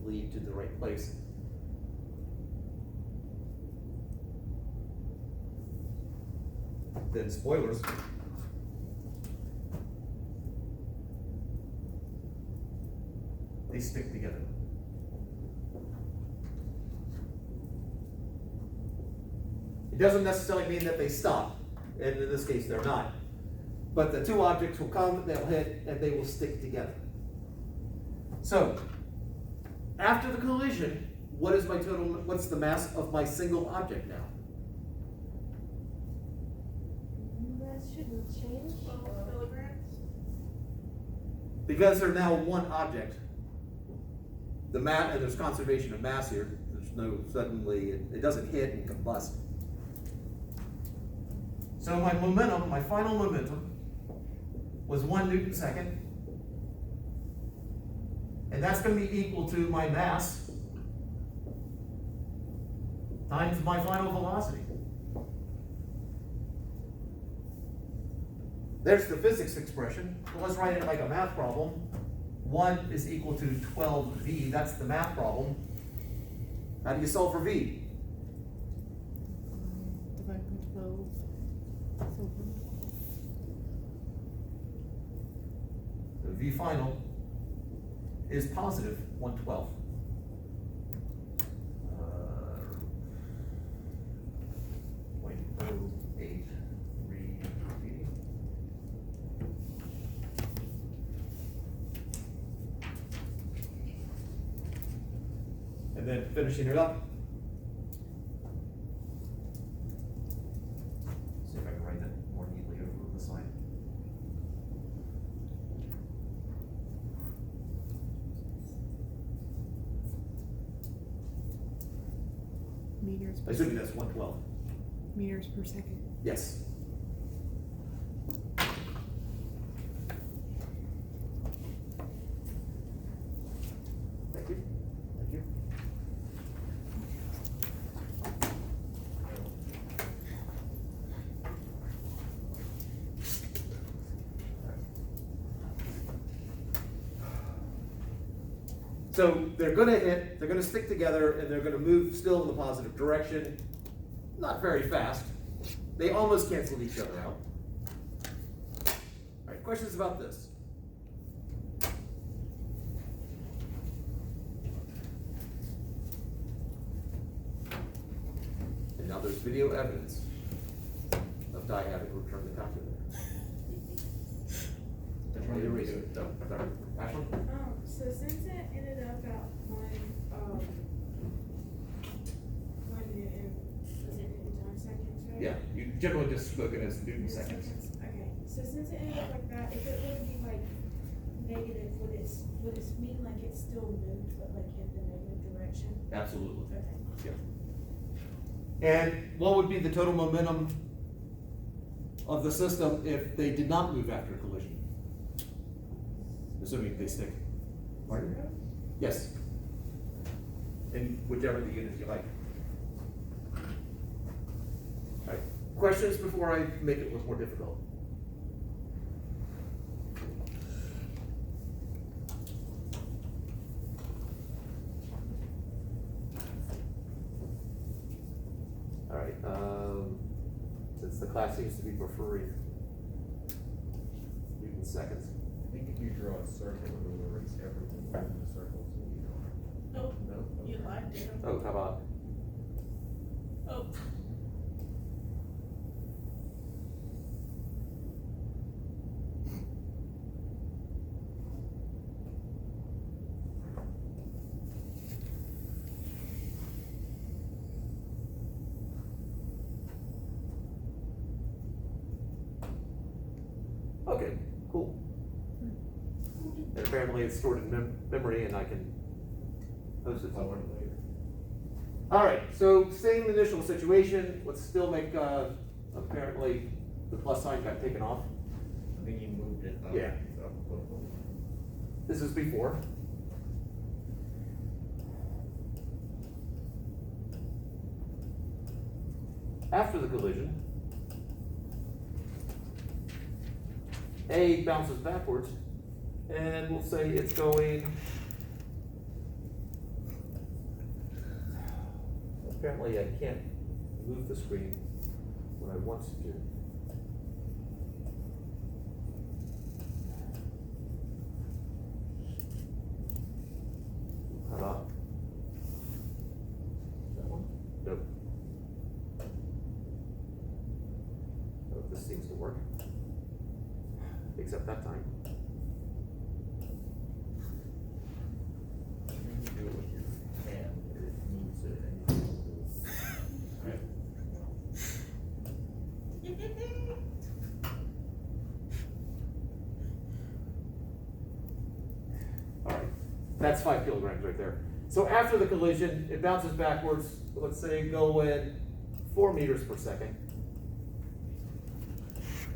lead to the right place. Then spoilers. They stick together. It doesn't necessarily mean that they stop, and in this case they're not. But the two objects will come, they'll hit, and they will stick together. So, after the collision, what's the mass of my single object now? That shouldn't change. 12 kilograms. Because they're now one object, the mass, and there's conservation of mass here. There's no suddenly, it doesn't hit and combust. So my momentum, my final momentum, was 1 Newton second. And that's going to be equal to my mass times my final velocity. There's the physics expression. So let's write it like a math problem. 1 is equal to 12v. That's the math problem. How do you solve for v? Divide by 12. So The v final is positive 1/12. And then finishing it up. See if I can write that more neatly over the slide. meters per Assuming that's 1/12. meters per second. Yes. Thank you. Thank you. So they're going to hit, they're going to stick together, and they're going to move still in the positive direction. Not very fast. They almost cancel each other out. All right, questions about this? And now there's video evidence of Dye having returned the calculator. Ready to read it. No, sorry. Ashley? So since it ended up at 1 minute and, was it in time seconds, right? Yeah, you generally just spoken as Newton seconds. Okay, so since it ended up like that, if it would be like negative, would it mean like it still moved, but like in the negative direction? Absolutely. Okay. Yeah. And what would be the total momentum of the system if they did not move after a collision? Assuming they stick. Pardon? Zero? Yes. In whichever the unit you like. All right. Questions before I make it look more difficult? All right. Since the class seems to be preferring Newton seconds. I think if you draw a circle, it will erase everything in the circle, so you don't. Nope, No? you Okay. lied to him. Oh, how about? Oh. Okay, cool. And apparently it's stored in memory and I can post it I'll somewhere. learn later. All right, so same initial situation. Let's still make, apparently the plus sign got taken off. I think you moved it up. Yeah. Up a little. This is before. After the collision, A bounces backwards, and we'll say it's going apparently I can't move the screen when I want to. Hold on. That one? Nope. Oh, this seems to work. Except that time. When you do it with your hand, it moves it and you move it. Right? Alright, that's 5 kilograms right there. So after the collision, it bounces backwards, let's say go at 4 meters per second.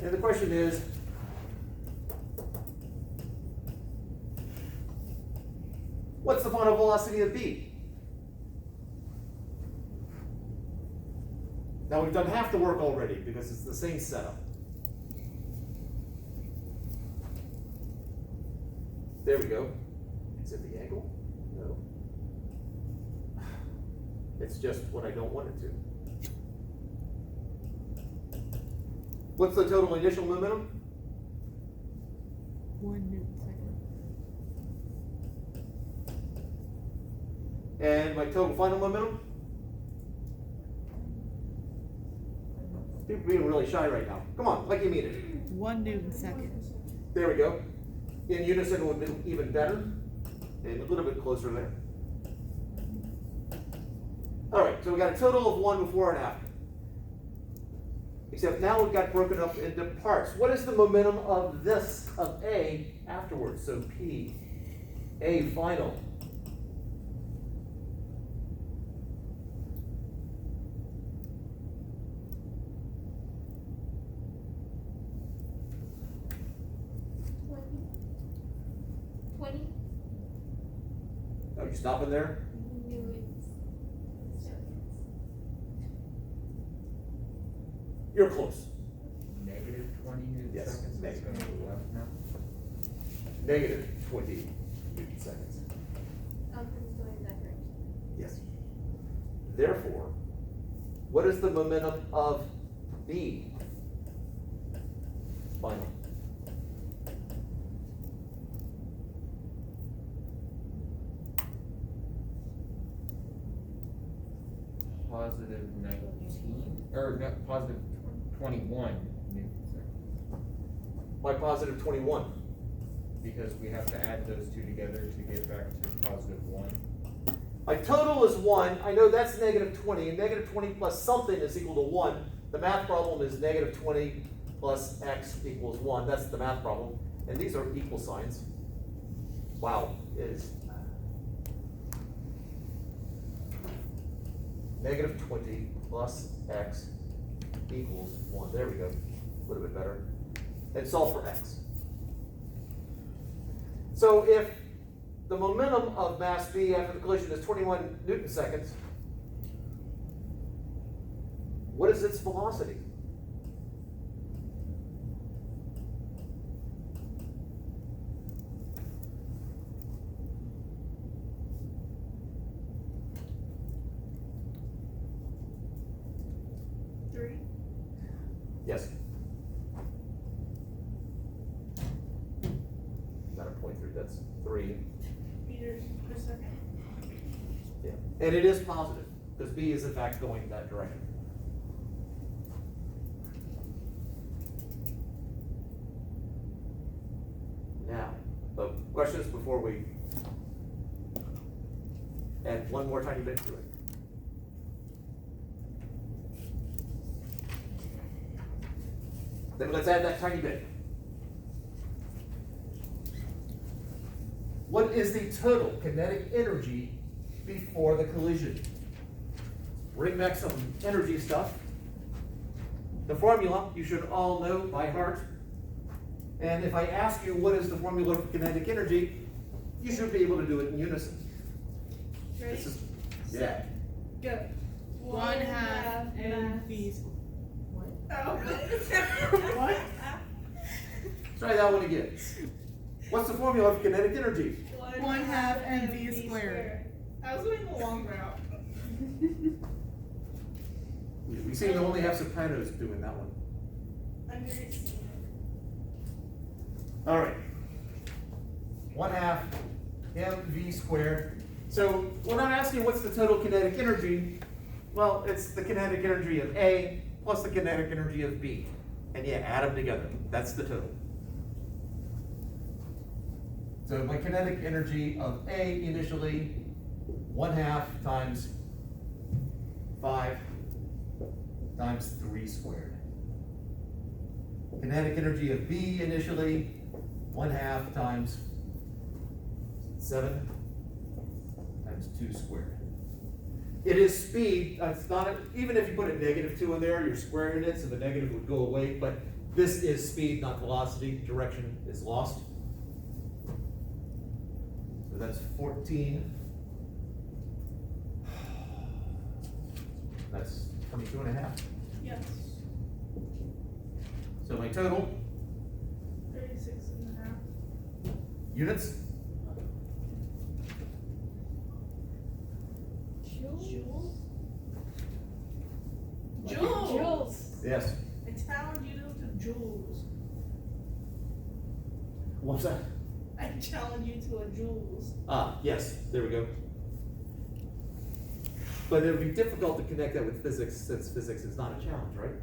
And the question is, what's the final velocity of B? Now we've done half the work already because it's the same setup. There we go. Is it the angle? No. It's just what I don't want it to. What's the total initial momentum? 1 Newton second. And my total final momentum? People are being really shy right now. Come on, like you mean it. 1 Newton second. There we go. In unison would be even better. And a little bit closer there. All right, so we got a total of 1 before and after. Except now we've got broken up into parts. What is the momentum of this, of A, afterwards? So P, A final. Are you stopping there? You're close. Negative 20 Newton Yes, seconds, that's negative. going to the left now. Negative 20 Newton seconds. Yes. Therefore, what is the momentum of B? Final. Positive 19, or no, positive 21 Newton seconds. Why positive 21? Because we have to add those two together to get back to positive 1. My total is 1. I know that's negative 20, and negative 20 plus something is equal to 1. The math problem is negative 20 plus x equals 1. That's the math problem. And these are equal signs. Wow, it is. Negative 20 plus x equals 1. There we go. A little bit better. And solve for x. So if the momentum of mass B after the collision is 21 Newton seconds, what is its velocity? Yes. Not a 0.3, that's 3. Meters per second. Yeah. And it is positive, because B is in fact going that direction. Now, questions before we add one more tiny bit to it? Then let's add that tiny bit. What is the total kinetic energy before the collision? Bring back some energy stuff. The formula you should all know by heart. And if I ask you what is the formula for kinetic energy, you should be able to do it in unison. Ready? This is, yeah. Go. 1/2 mv. Oh. What? Try that one again. What's the formula for kinetic energy? 1/2 mv squared. I was doing the long route. We seem to only have sopranos doing that one. Understand. All right. 1/2 mv squared. So we're not asking what's the total kinetic energy. Well, it's the kinetic energy of A plus the kinetic energy of B. And yeah, add them together. That's the total. So my kinetic energy of A initially, 1/2 times 5 times 3 squared. Kinetic energy of B initially, 1/2 times 7 times 2 squared. It is speed, it's not, even if you put a -2 in there, you're squaring it, so the negative would go away, but this is speed, not velocity, direction is lost. So that's 14. That's 22.5. Yes. So my total 36.5. units, Joules? Like- Joules. yes. I challenge you to joules. What's that? I challenge you to a joules. Ah, yes, there we go. But it would be difficult to connect that with physics since physics is not a challenge, right?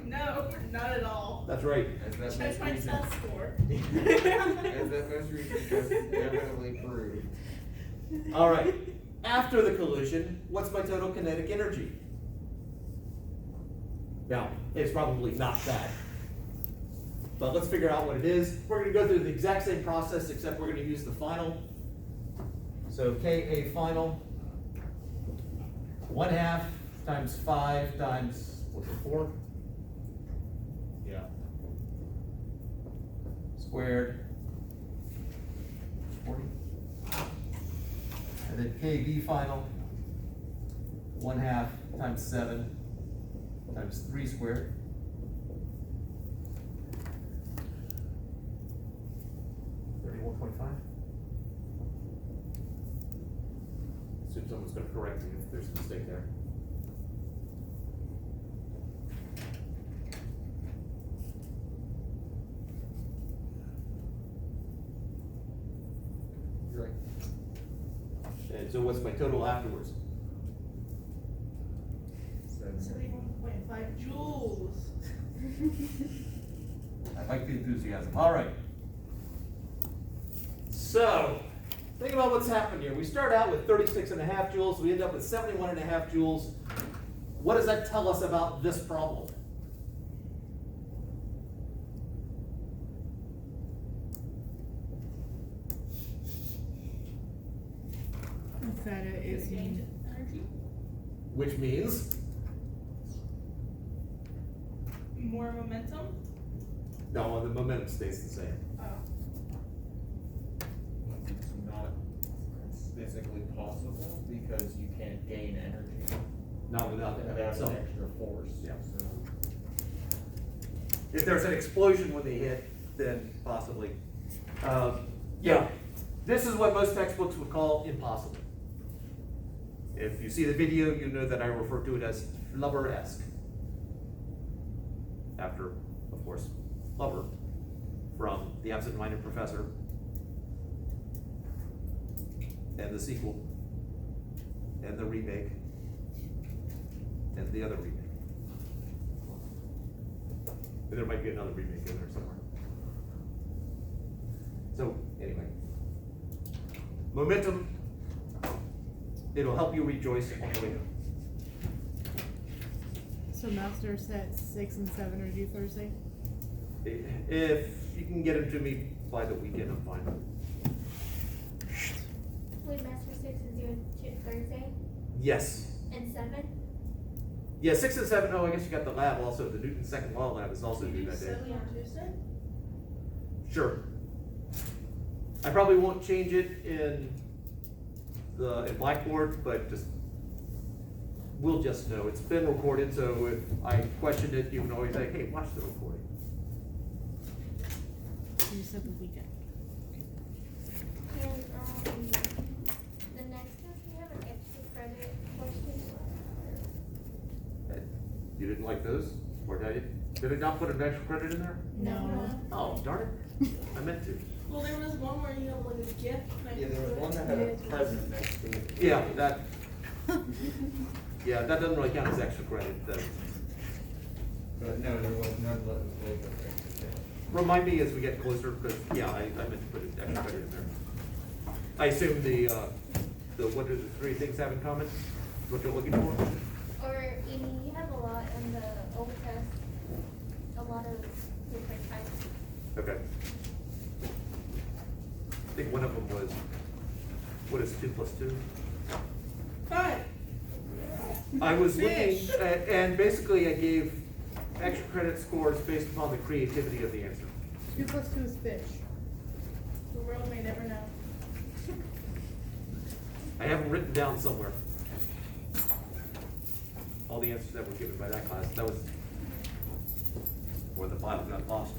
No, not at all. That's right. As that Check most my recent, test score. as that most recent test definitely proved. All right. After the collision, what's my total kinetic energy? Now, it's probably not that. But let's figure out what it is. We're going to go through the exact same process, except we're going to use the final. So Ka final, 1/2 times 5 times, what's it, 4? Yeah. Squared, 40. And then KB final, 1/2 times 7 times 3 squared. $31.5. Assume someone's gonna correct me if there's a mistake there. You're right. And so what's my total afterwards? 71.5 joules. I like the enthusiasm. All right. So, think about what's happened here. We start out with 36.5 joules. We end up with 71.5 joules. What does that tell us about this problem? Is that it is Exchange energy. Which means, More momentum. no, the momentum stays the same. Oh. It's not physically possible because you can't gain energy Not without that. without So, an extra force. Yeah. So, if there's an explosion when they hit, then possibly. Yeah, this is what most textbooks would call impossible. If you see the video, you know that I refer to it as Flubber-esque. After, of course, Flubber from The Absent-Minded Professor and the sequel and the remake and the other remake. And there might be another remake in there somewhere. So, anyway. Momentum, it'll help you rejoice on the way home. So master set 6 and 7 are due Thursday? If you can get them to me by the weekend, I'm fine. Wait, Master 6 is due Thursday, Yes. and 7? Yeah, 6 and 7, oh, I guess you got the lab also, the Newton Second Law lab is also You due do that day. 7 on Tuesday? Sure. I probably won't change it in Blackboard, but we'll just know. It's been recorded, so if I question it, you can always say, hey, watch the recording. You said the weekend. And, the next test, we have an extra credit question. You didn't like those? Or did it not put an extra credit in there? No. Oh, darn it. I meant to. Well, there was one where you have like a gift. Like, Yeah, there was one that had a present next to it. Yeah, that, yeah, that doesn't really count as extra credit, though. But no, there was none that was labeled extra credit. Remind me as we get closer, because, yeah, I meant to put an extra credit in there. I assume what do the three things have in common? What you're looking for? Or, you have a lot in the old test, a lot of different types. Okay. I think one of them was, what is 2 plus 2? 5. I was looking, Fish. and basically I gave extra credit scores based upon the creativity of the answer. 2 plus 2 is fish. The world may never know. I have them written down somewhere. All the answers that were given by that class, that was, or the file got lost.